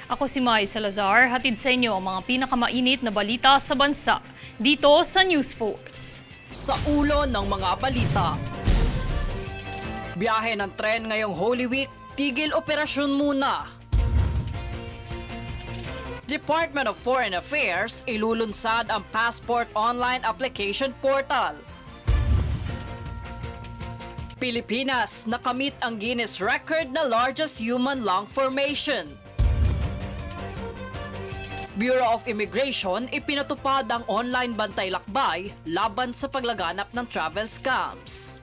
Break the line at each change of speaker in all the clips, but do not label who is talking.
Ako si Mai Salazar, hatid sa inyo ang mga pinakamainit na balita sa bansa dito sa News Force.
Sa ulo ng mga balita. Biyahe ng tren ngayong Holy Week, tigil operasyon muna. Department of Foreign Affairs ilulunsad ang Passport Online Application Portal. Pilipinas nakamit ang Guinness record na largest human lung formation. Bureau of Immigration ipinatupad ang online bantay lakbay laban sa paglaganap ng travel scams.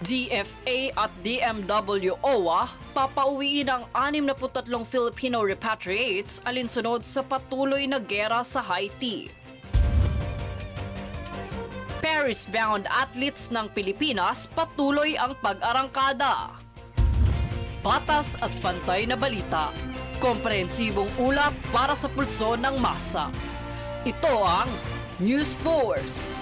DFA at DMW OWA papauwiin ang 63 Filipino repatriates alinsunod sa patuloy na gera sa Haiti. Paris-bound athletes ng Pilipinas patuloy ang pag-arangkada. Patas at pantay na balita. Komprehensibong ulat para sa pulso ng masa. Ito ang News Force.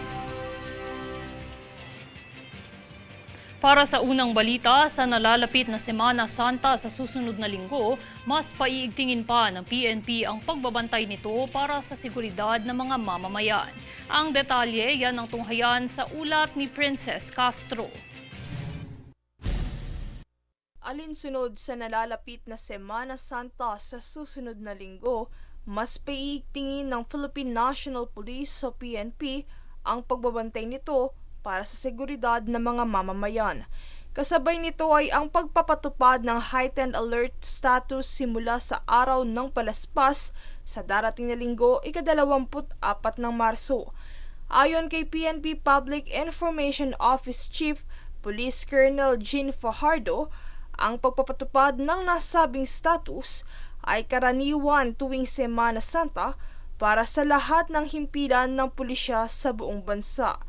Para sa unang balita, sa nalalapit na Semana Santa sa susunod na linggo, mas paiigtingin pa ng PNP ang pagbabantay nito para sa seguridad ng mga mamamayan. Ang detalye yan ang tunghayan sa ulat ni Princess Castro.
Alinsunod sa nalalapit na Semana Santa sa susunod na linggo, mas paiigtingin ng Philippine National Police o PNP ang pagbabantay nito para sa seguridad ng mga mamamayan. Kasabay nito ay ang pagpapatupad ng heightened alert status simula sa araw ng palaspas sa darating na linggo, ika-24 ng Marso. Ayon kay PNP Public Information Office Chief Police Colonel Jean Fajardo, ang pagpapatupad ng nasabing status ay karaniwan tuwing Semana Santa para sa lahat ng himpilan ng pulisya sa buong bansa.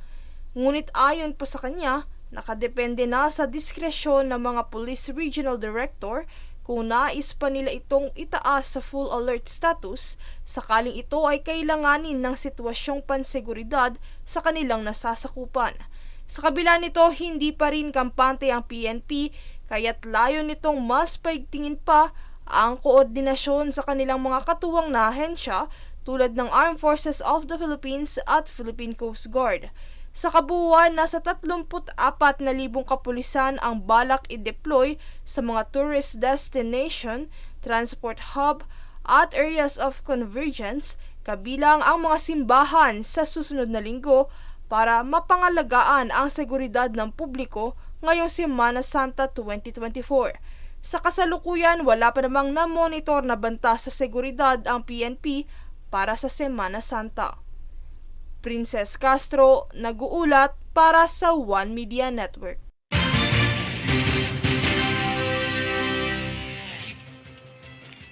Ngunit ayon pa sa kanya, nakadepende na sa diskresyon ng mga Police Regional Director kung nais pa nila itong itaas sa full alert status sakaling ito ay kailanganin ng sitwasyong panseguridad sa kanilang nasasakupan. Sa kabila nito, hindi pa rin kampante ang PNP kaya't layo nitong mas paigtingin pa ang koordinasyon sa kanilang mga katuwang na ahensya tulad ng Armed Forces of the Philippines at Philippine Coast Guard. Sa kabuuan, nasa 34,000 kapulisan ang balak i-deploy sa mga tourist destination, transport hub at areas of convergence, kabilang ang mga simbahan sa susunod na linggo para mapangalagaan ang seguridad ng publiko ngayong Semana Santa 2024. Sa kasalukuyan, wala pa namang na-monitor na banta sa seguridad ang PNP para sa Semana Santa. Princess Castro, nag-uulat para sa One Media Network.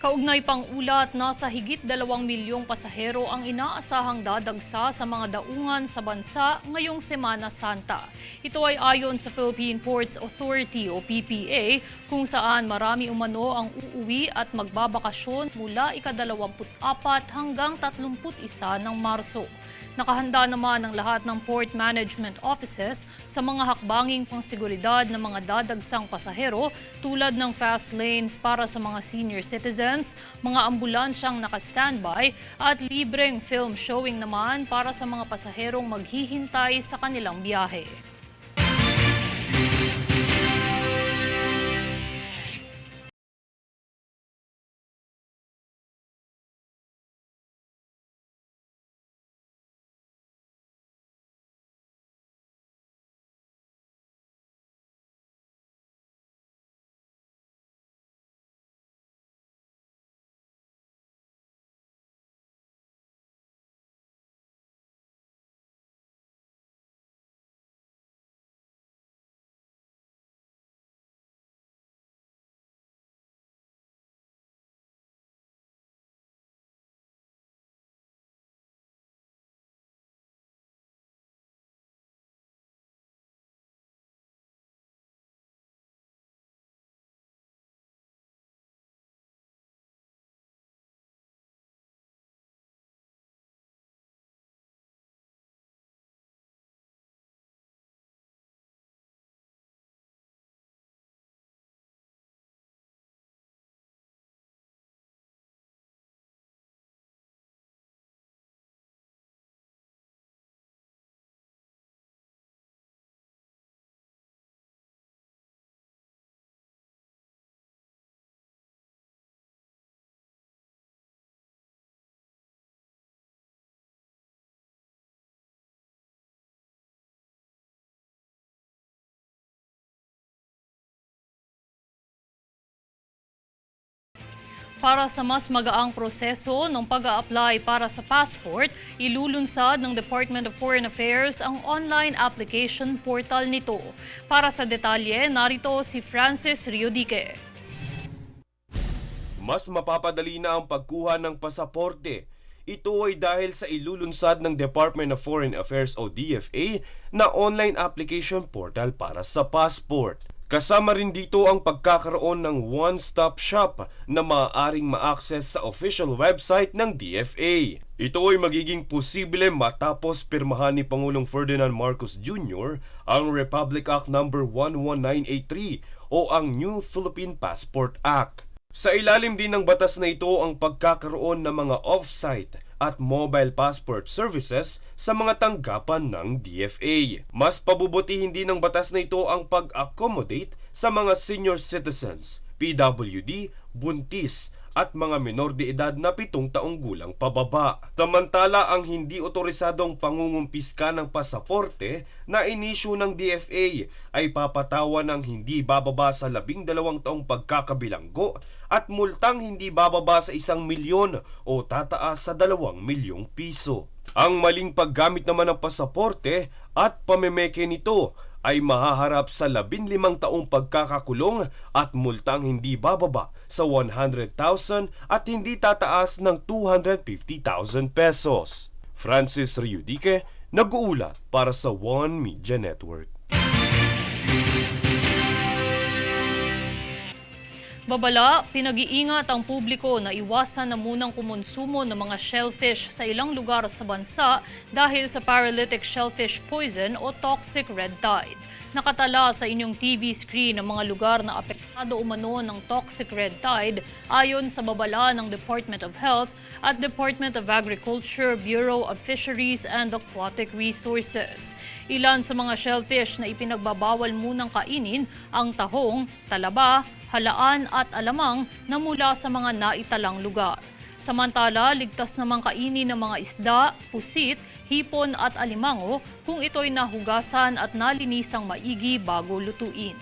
Kaugnay pang ulat, nasa higit 2 milyong pasahero ang inaasahang dadagsa sa mga daungan sa bansa ngayong Semana Santa. Ito ay ayon sa Philippine Ports Authority o PPA, kung saan marami umano ang uuwi at magbabakasyon mula ika-24 hanggang 31 ng Marso. Nakahanda naman ang lahat ng port management offices sa mga hakbanging pangseguridad ng mga dadagsang pasahero tulad ng fast lanes para sa mga senior citizens, mga ambulansyang naka-standby at libreng film showing naman para sa mga pasaherong maghihintay sa kanilang biyahe. Para sa mas magaang proseso ng pag-a-apply para sa passport, ilulunsad ng Department of Foreign Affairs ang online application portal nito. Para sa detalye, narito si Francis Riodique.
Mas mapapadali na ang pagkuha ng pasaporte. Ito ay dahil sa ilulunsad ng Department of Foreign Affairs o DFA na online application portal para sa passport. Kasama rin dito ang pagkakaroon ng one-stop shop na maaaring ma-access sa official website ng DFA. Ito ay magiging posible matapos pirmahan ni Pangulong Ferdinand Marcos Jr. ang Republic Act No. 11983 o ang New Philippine Passport Act. Sa ilalim din ng batas na ito ang pagkakaroon ng mga off-site at mobile passport services sa mga tanggapan ng DFA. Mas pabubutihin din ng batas na ito ang pag-accommodate sa mga senior citizens, PWD, buntis, at mga menor de edad na 7 taong gulang pababa. Samantala, ang hindi otorisadong pangungumpiska ng pasaporte na inisyu ng DFA ay papatawan ng hindi bababa sa 12 taong pagkakabilanggo at multang hindi bababa sa 1 milyon o tataas sa 2 milyong piso. Ang maling paggamit naman ng pasaporte at pamemeke nito ay mahaharap sa 15 taong pagkakakulong at multang hindi bababa sa 100,000 at hindi tataas ng 250,000 pesos. Francis Riodique, nag-uulat para sa One Media Network.
Babala, pinag-iingat ang publiko na iwasan na munang kumonsumo ng mga shellfish sa ilang lugar sa bansa dahil sa paralytic shellfish poison o toxic red tide. Nakatala sa inyong TV screen ang mga lugar na apektado umano ng toxic red tide ayon sa babala ng Department of Health at Department of Agriculture, Bureau of Fisheries and Aquatic Resources. Ilan sa mga shellfish na ipinagbabawal munang kainin ang tahong, talaba, halaan at alamang na mula sa mga naitalang lugar. Samantala, ligtas namang kainin ng mga isda, pusit, hipon at alimango kung ito'y nahugasan at nalinisang maigi bago lutuin.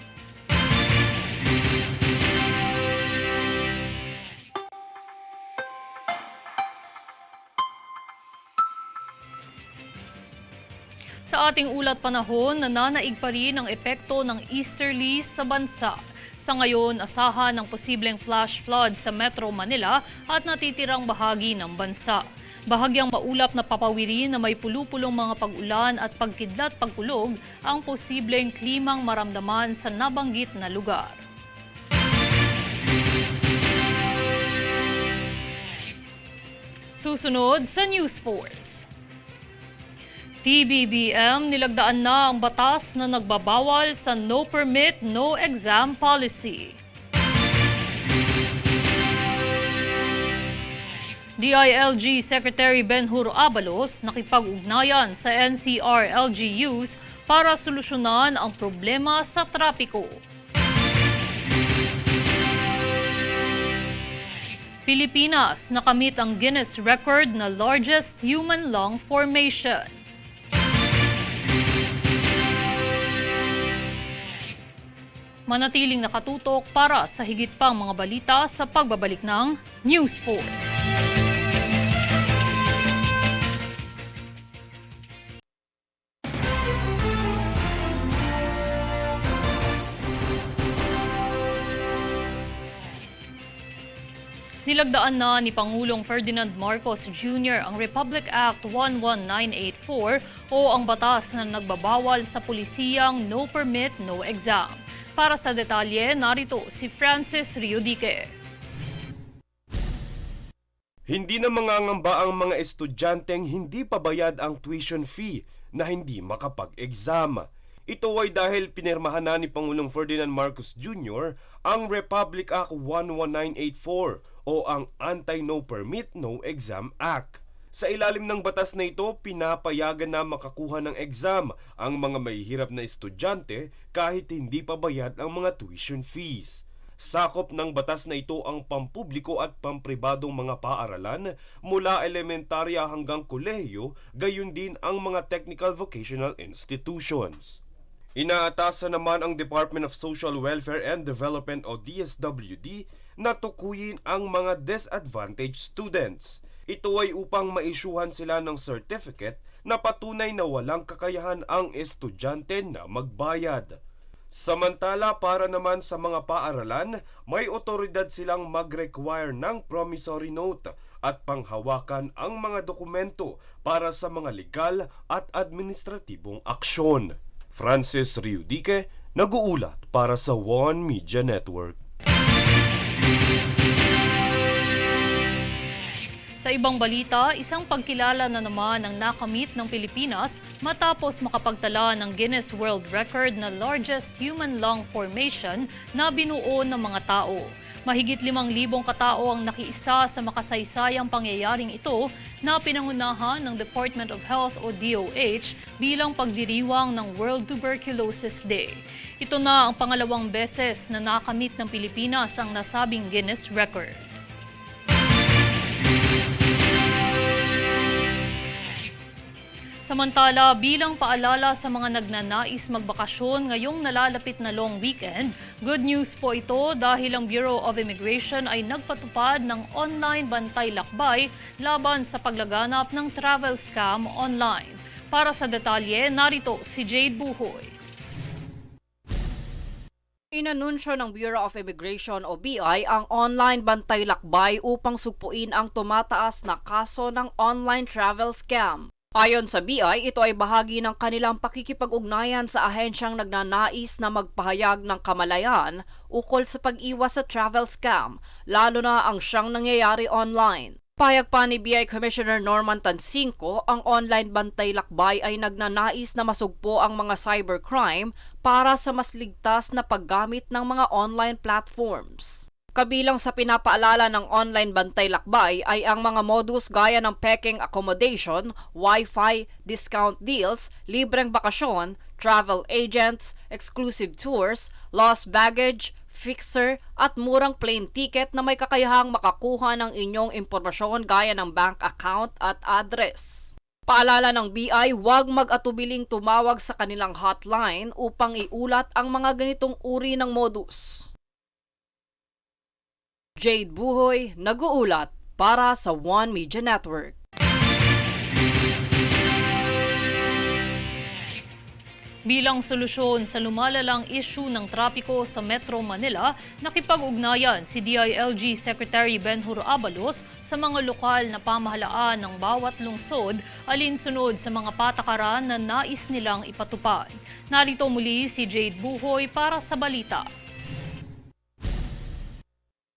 Sa ating ulat panahon, nananaig pa rin ang epekto ng easterlies sa bansa. Sa ngayon, asahan ng posibleng flash flood sa Metro Manila at natitirang bahagi ng bansa. Bahagyang maulap na papawirin na may pulupulong mga pag-ulan at pagkidlat-pagkulog ang posibleng klimang maramdaman sa nabanggit na lugar. Susunod sa News Force. PBBM nilagdaan na ang batas na nagbabawal sa no permit, no exam policy. DILG Secretary Benhur Abalos nakipag-ugnayan sa NCR LGUs para solusyonan ang problema sa trapiko. Pilipinas nakamit ang Guinness record na largest human lung formation. Manatiling nakatutok para sa higit pang mga balita sa pagbabalik ng News Force. Nilagdaan na ni Pangulong Ferdinand Marcos Jr. ang Republic Act 11984 o ang batas na nagbabawal sa pulisiyang no permit, no exam. Para sa detalye, narito si Francis Riodique.
Hindi na mangangamba ang mga estudyanteng hindi pa bayad ang tuition fee na hindi makapag-exam. Ito ay dahil pinirmahan na ni Pangulong Ferdinand Marcos Jr. ang Republic Act 11984 o ang Anti-No Permit, No Exam Act. Sa ilalim ng batas na ito, pinapayagan na makakuha ng exam ang mga mahihirap na estudyante kahit hindi pa bayad ang mga tuition fees. Sakop ng batas na ito ang pampubliko at pampribadong mga paaralan mula elementarya hanggang kolehiyo, gayon din ang mga technical vocational institutions. Inaatasan naman ang Department of Social Welfare and Development o DSWD na tukuyin ang mga disadvantaged students. Ito ay upang maisyuhan sila ng certificate na patunay na walang kakayahan ang estudyante na magbayad. Samantala, para naman sa mga paaralan, may otoridad silang mag-require ng promissory note at panghawakan ang mga dokumento para sa mga legal at administratibong aksyon. Francis Riudique, nag-uulat para sa One Media Network.
Sa ibang balita, isang pagkilala na naman ang nakamit ng Pilipinas matapos makapagtala ng Guinness World Record na largest human lung formation na binuo ng mga tao. Mahigit 5,000 katao ang nakiisa sa makasaysayang pangyayaring ito na pinangunahan ng Department of Health o DOH bilang pagdiriwang ng World Tuberculosis Day. Ito na ang pangalawang beses na nakamit ng Pilipinas ang nasabing Guinness Record. Samantala, bilang paalala sa mga nagnanais magbakasyon ngayong nalalapit na long weekend, good news po ito dahil ang Bureau of Immigration ay nagpatupad ng online bantay lakbay laban sa paglaganap ng travel scam online. Para sa detalye, narito si Jade Buhoy.
Inanunsyo ng Bureau of Immigration o BI ang online bantay lakbay upang sugpuin ang tumataas na kaso ng online travel scam. Ayon sa BI, ito ay bahagi ng kanilang pakikipag-ugnayan sa ahensyang nagnanais na magpahayag ng kamalayan ukol sa pag-iwas sa travel scam, lalo na ang siyang nangyayari online. Payag pa ni BI Commissioner Norman Tansinco, ang online bantay lakbay ay nagnanais na masugpo ang mga cybercrime para sa mas ligtas na paggamit ng mga online platforms. Kabilang sa pinapaalala ng online bantay lakbay ay ang mga modus gaya ng peking accommodation, Wi-Fi, discount deals, libreng bakasyon, travel agents, exclusive tours, lost baggage, fixer at murang plane ticket na may kakayahang makakuha ng inyong impormasyon gaya ng bank account at address. Paalala ng BI, huwag mag-atubiling tumawag sa kanilang hotline upang iulat ang mga ganitong uri ng modus. Jade Buhoy, nag-uulat para sa One Media Network.
Bilang solusyon sa lumalalang issue ng trapiko sa Metro Manila, nakipag-ugnayan si DILG Secretary Benhur Abalos sa mga lokal na pamahalaan ng bawat lungsod alinsunod sa mga patakaran na nais nilang ipatupad. Narito muli si Jade Buhoy para sa balita.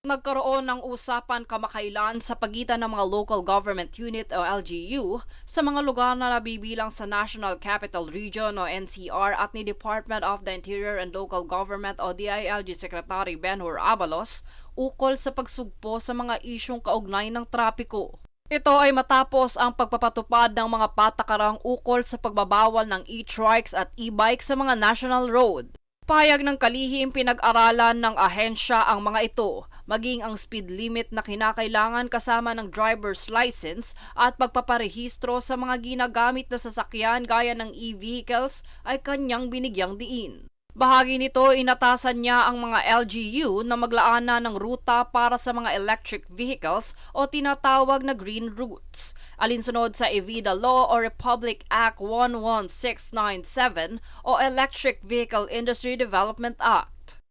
Nagkaroon ng usapan kamakailan sa pagitan ng mga Local Government Unit o LGU sa mga lugar na nabibilang sa National Capital Region o NCR at ni Department of the Interior and Local Government o DILG Secretary Benhur Abalos ukol sa pagsugpo sa mga isyong kaugnay ng trapiko. Ito ay matapos ang pagpapatupad ng mga patakarang ukol sa pagbabawal ng e-trikes at e-bike sa mga national road. Payag ng kalihim pinag-aralan ng ahensya ang mga ito, maging ang speed limit na kinakailangan kasama ng driver's license at pagpaparehistro sa mga ginagamit na sasakyan gaya ng e-vehicles ay kanyang binigyang diin. Bahagi nito, inatasan niya ang mga LGU na maglaan na ng ruta para sa mga electric vehicles o tinatawag na green routes, alinsunod sa EVIDA Law o Republic Act 11697 o Electric Vehicle Industry Development Act.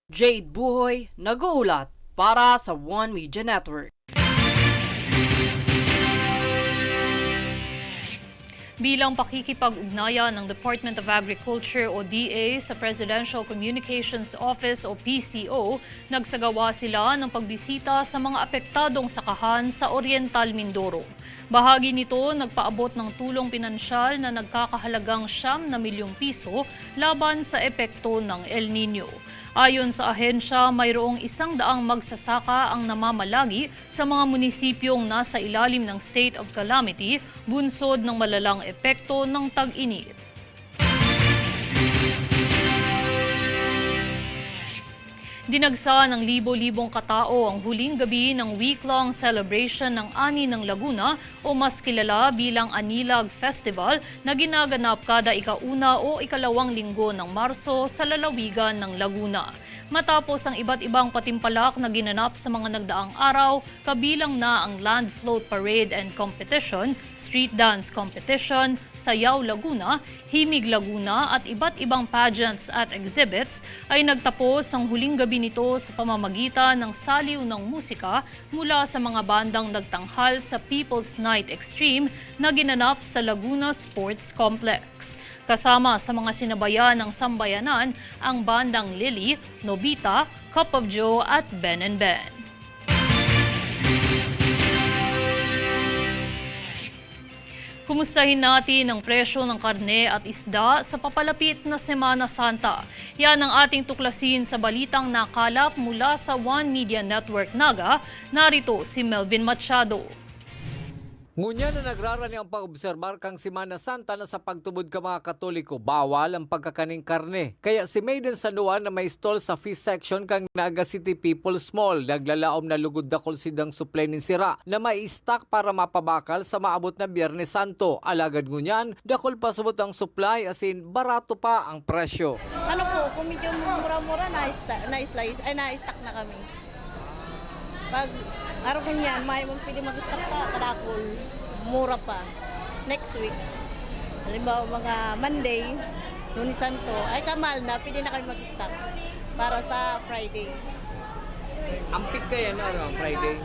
Jade Buhoy, nag-uulat para sa One Media Network.
Bilang pakikipag-ugnayan ng Department of Agriculture o DA sa Presidential Communications Office o PCO, nagsagawa sila ng pagbisita sa mga apektadong sakahan sa Oriental Mindoro. Bahagi nito, nagpaabot ng tulong pinansyal na nagkakahalagang 9 milyong piso laban sa epekto ng El Nino. Ayon sa ahensya, mayroong 100 magsasaka ang namamalagi sa mga munisipyong nasa ilalim ng state of calamity, bunsod ng malalang epekto ng tag-init. Dinagsa ng libo-libong katao ang huling gabi ng week-long celebration ng Ani ng Laguna o mas kilala bilang Anilag Festival na ginaganap kada ika-una o ikalawang linggo ng Marso sa lalawigan ng Laguna. Matapos ang iba't ibang patimpalak na ginanap sa mga nagdaang araw, kabilang na ang Land Float Parade and Competition, Street Dance Competition, Sayaw Laguna, Himig Laguna at iba't ibang pageants at exhibits, ay nagtapos ang huling gabi nito sa pamamagitan ng saliw ng musika mula sa mga bandang nagtanghal sa People's Night Extreme na ginanap sa Laguna Sports Complex. Kasama sa mga sinabayan ng sambayanan ang bandang Lily, Nobita, Cup of Joe at Ben and Ben. Kumustahin natin ang presyo ng karne at isda sa papalapit na Semana Santa. Yan ang ating tuklasin sa balitang nakalap mula sa One Media Network Naga. Narito si Melvin Machado.
Ngunya na nagrarani ang pag-obserbar kang Semana Santa na sa pagtubod ka mga Katoliko, bawal ang pagkakaning karne. Kaya si Maiden San Juan na may stall sa fish section kang Naga City People's Mall, naglalaom na lugod dakol sidang supply nin sira na may stock para mapabakal sa maabot na Biyernes Santo. Alagad ngunyan, dakol pasubot ang supply asin barato pa ang presyo.
Ano po, kung medyo mura-mura na-stock na kami. Pag araw kanyan, may mong pwede mag-stock pa, kadakol, mura pa. Next week, halimbawa mga Monday, Lunes Santo, ay kamal na, pwede na kami mag-stock para sa Friday.
Ampik kaya na ang Friday.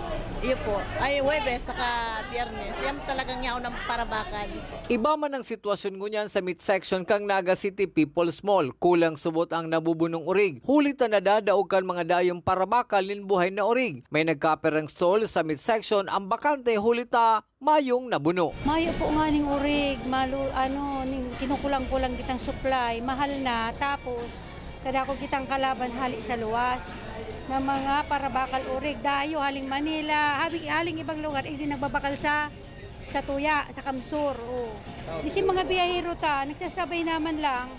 Iyo po, ay Huwebes, saka Biyernes, yan talagang yaw ng parabakan.
Iba man ang sitwasyon ngunyan sa meat section kang Naga City People's Mall. Kulang subot ang nabubunong urig. Hulitan na dadaog kan mga dayong parabakal nin buhay na urig. May nagkaperang stall sa meat section ang bakante hulita mayong nabuno.
Mayo po nga ning urig, ning kinukulang-kulang kitang supply, mahal na, tapos kada ko kitang kalaban hali sa luwas na mga parabakal urig, dayo haling Manila, haling ibang lugar, hindi nagbabakal sa Tuya, sa Kamsur. Kasi mga biyahero ta, nagsasabay naman lang,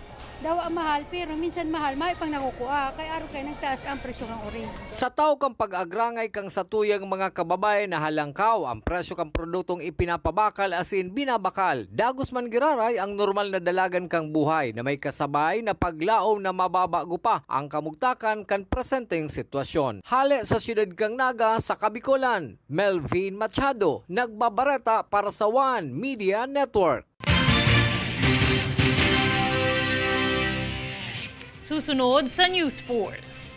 daw ang mahal, pero minsan mahal, may pang nakukuha, kaya araw kayo nagtaas ang presyo ng urig.
Sa tao kang pag-agrangay kang sa tuyang mga kababayan na halangkaw, ang presyo kang produktong ipinapabakal asin binabakal. Dagos man giraray ang normal na dalagan kang buhay na may kasabay na paglaom na mababago pa ang kamugtakan kan presenteng sitwasyon. Hali sa siyudad kang Naga sa Kabikolan, Melvin Machado, nagbabareta para sa One Media Network.
Susunod sa News Force.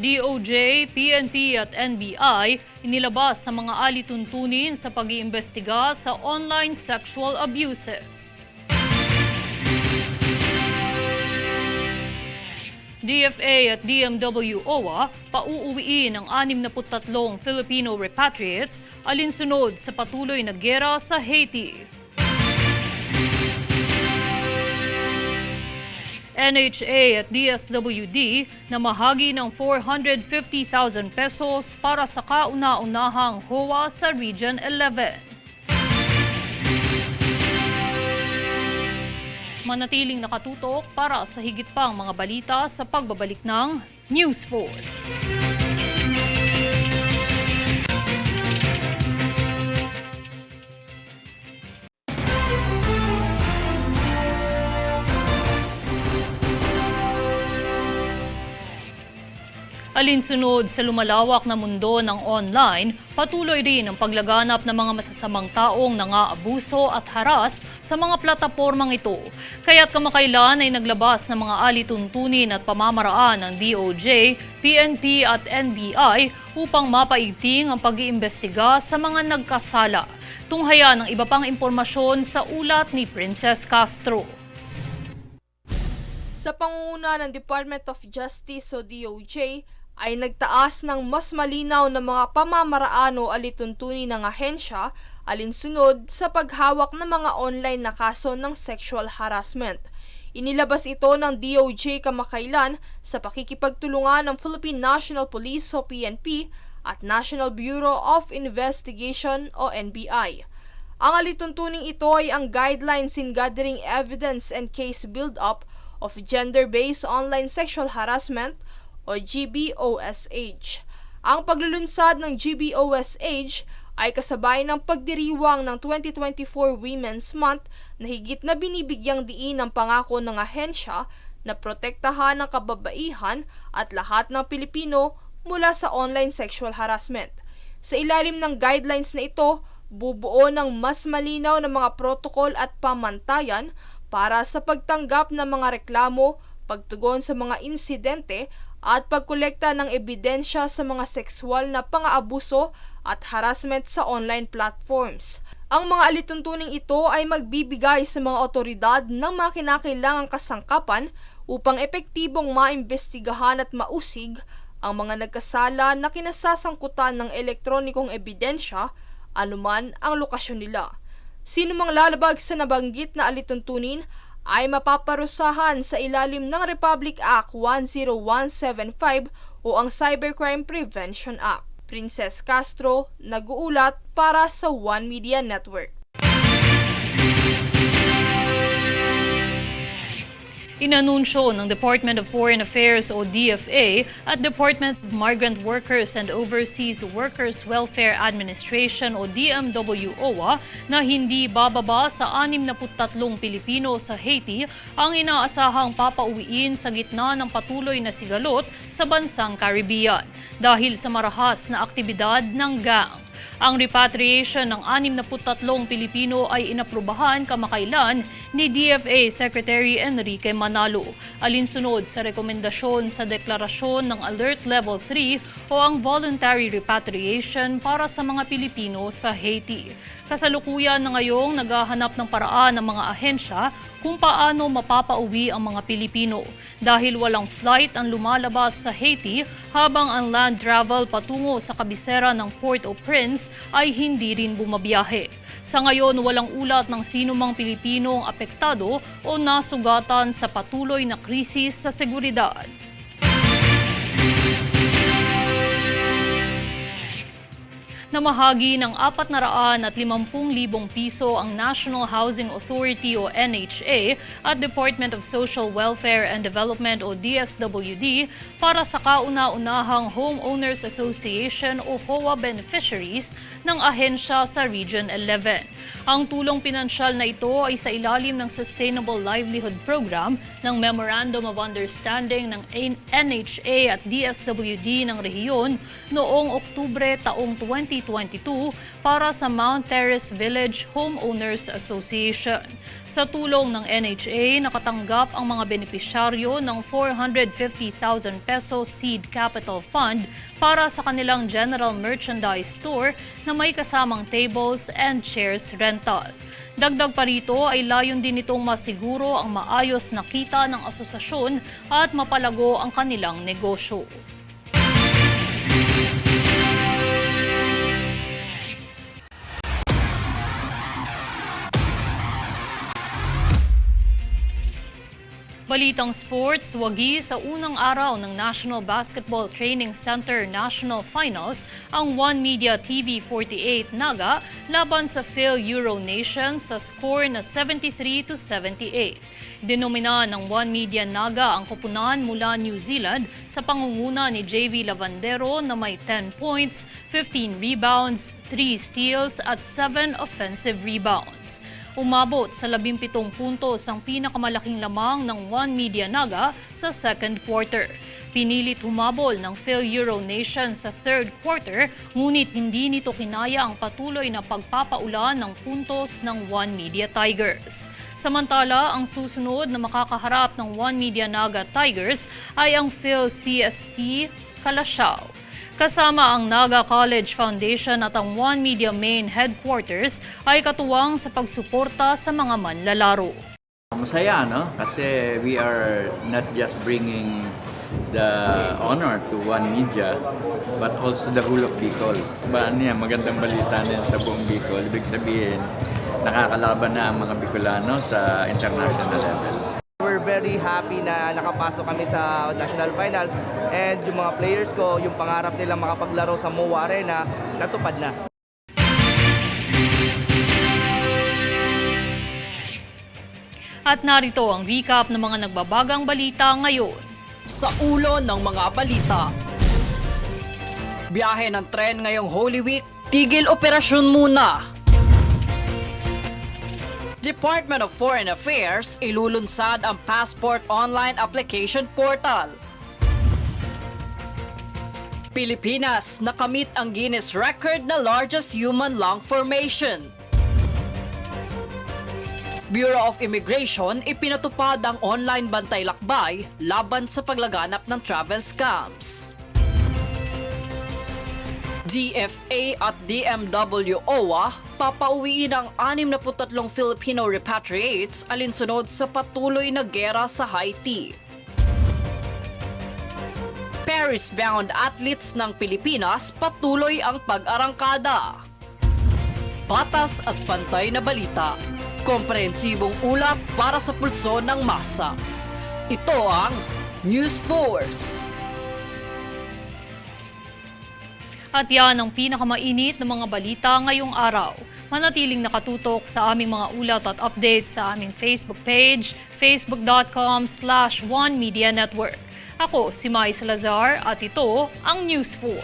DOJ, PNP at NBI inilabas sa mga alituntunin sa pag-iimbestiga sa online sexual abuses. DFA at DMW-OWA pauuwiin ang 63 Filipino repatriates alinsunod sa patuloy na giyera sa Haiti. NHA at DSWD na mahagi ng 450,000 pesos para sa kauna-unahang HOA sa Region 11. Manatiling nakatutok para sa higit pang mga balita sa pagbabalik ng News Force. Alinsunod sa lumalawak na mundo ng online, patuloy rin ang paglaganap ng mga masasamang taong nangaabuso at haras sa mga platapormang ito. Kaya't kamakailan ay naglabas ng mga alituntunin at pamamaraan ng DOJ, PNP at NBI upang mapaigting ang pag-iimbestiga sa mga nagkasala. Tunghayan ang iba pang impormasyon sa ulat ni Princess Castro.
Sa pangunguna ng Department of Justice o DOJ, ay nagtaas ng mas malinaw na mga pamamaraan o alituntunin ng ahensya alinsunod sa paghawak ng mga online na kaso ng sexual harassment. Inilabas ito ng DOJ kamakailan sa pakikipagtulungan ng Philippine National Police o PNP at National Bureau of Investigation o NBI. Ang alituntuning ito ay ang guidelines in gathering evidence and case build-up of gender-based online sexual harassment o GBOSH. Ang paglulunsad ng GBOSH ay kasabay ng pagdiriwang ng 2024 Women's Month na higit na binibigyang diin ang pangako ng ahensya na protektahan ang kababaihan at lahat ng Pilipino mula sa online sexual harassment. Sa ilalim ng guidelines na ito, bubuo ng mas malinaw na mga protokol at pamantayan para sa pagtanggap ng mga reklamo, pagtugon sa mga insidente at pagkolekta ng ebidensya sa mga sexual na pang-aabuso at harassment sa online platforms. Ang mga alituntuning ito ay magbibigay sa mga otoridad ng mga kinakailangang kasangkapan upang epektibong maimbestigahan at mausig ang mga nagkasala na kinasasangkutan ng elektronikong ebidensya anuman ang lokasyon nila. Sino mang lalabag sa nabanggit na alituntunin ay mapaparusahan sa ilalim ng Republic Act 10175 o ang Cybercrime Prevention Act. Princess Castro, nag-uulat para sa One Media Network.
Inanunsyo ng Department of Foreign Affairs o DFA at Department of Migrant Workers and Overseas Workers Welfare Administration o DMW-OWA na hindi bababa sa 63 Pilipino sa Haiti ang inaasahang papauwiin sa gitna ng patuloy na sigalot sa bansang Caribbean dahil sa marahas na aktibidad ng gang. Ang repatriation ng 63 Pilipino ay inaprubahan kamakailan ni DFA Secretary Enrique Manalo, alinsunod sa rekomendasyon sa deklarasyon ng Alert Level 3 o ang voluntary repatriation para sa mga Pilipino sa Haiti. Kasalukuyan na ngayong naghahanap ng paraan ng mga ahensya kung paano mapapauwi ang mga Pilipino dahil walang flight ang lumalabas sa Haiti habang ang land travel patungo sa kabisera ng Port-au-Prince ay hindi rin bumabiyahe. Sa ngayon, walang ulat ng sinumang Pilipinong apektado o nasugatan sa patuloy na krisis sa seguridad. Namahagi ng 450,000 piso ang National Housing Authority o NHA at Department of Social Welfare and Development o DSWD para sa kauna-unahang Homeowners Association o HOA beneficiaries ng ahensya sa Region 11. Ang tulong pinansyal na ito ay sa ilalim ng Sustainable Livelihood Program ng Memorandum of Understanding ng NHA at DSWD ng rehiyon noong Oktubre taong 2022 para sa Mount Terrace Village Homeowners Association. Sa tulong ng NHA, nakatanggap ang mga benepisyaryo ng 450,000 peso seed capital fund para sa kanilang general merchandise store na may kasamang tables and chairs rental. Dagdag pa rito ay layon din itong masiguro ang maayos na kita ng asosasyon at mapalago ang kanilang negosyo. Balitang sports, wagi sa unang araw ng National Basketball Training Center National Finals ang One Media TV48 Naga laban sa Phil Euro Nation sa score na 73-78. Denomina ng One Media Naga ang koponan mula New Zealand sa pangunguna ni JV Lavandero na may 10 points, 15 rebounds, 3 steals at 7 offensive rebounds. Umabot sa 17 puntos ang pinakamalaking lamang ng One Media Naga sa second quarter. Pinilit humabol ng Phil Euro Nation sa third quarter, ngunit hindi nito kinaya ang patuloy na pagpapaulan ng puntos ng One Media Tigers. Samantala, ang susunod na makakaharap ng One Media Naga Tigers ay ang Phil CST Calasiao. Kasama ang Naga College Foundation at ang One Media Main Headquarters ay katuwang sa pagsuporta sa mga manlalaro.
Masaya, no? Kasi we are not just bringing the honor to One Media, but also the whole of Bicol. Magandang balita din sa buong Bicol. Ibig sabihin, nakakalaban na ang mga Bicolano sa international level.
We're very happy na nakapasok kami sa National Finals and yung mga players ko, yung pangarap nilang makapaglaro sa MOA Arena, natupad na.
At narito ang recap ng mga nagbabagang balita ngayon.
Sa ulo ng mga balita. Biyahe ng tren ngayong Holy Week, tigil operasyon muna. Department of Foreign Affairs ilulunsad ang Passport Online Application Portal. Pilipinas nakamit ang Guinness record na largest human lung formation. Bureau of Immigration ipinatupad ang online bantay lakbay laban sa paglaganap ng travel scams. DFA at DMW OWA papauwiin ang 63 Filipino repatriates alinsunod sa patuloy na gera sa Haiti. Paris-bound athletes ng Pilipinas patuloy ang pag-arangkada. Patas at pantay na balita. Komprehensibong ulat para sa pulso ng masa. Ito ang News Force.
At yan ang pinakamainit na mga balita ngayong araw. Manatiling nakatutok sa aming mga ulat at updates sa aming Facebook page, facebook.com/OneMediaNetwork. Ako si Mai Salazar at ito ang News 4.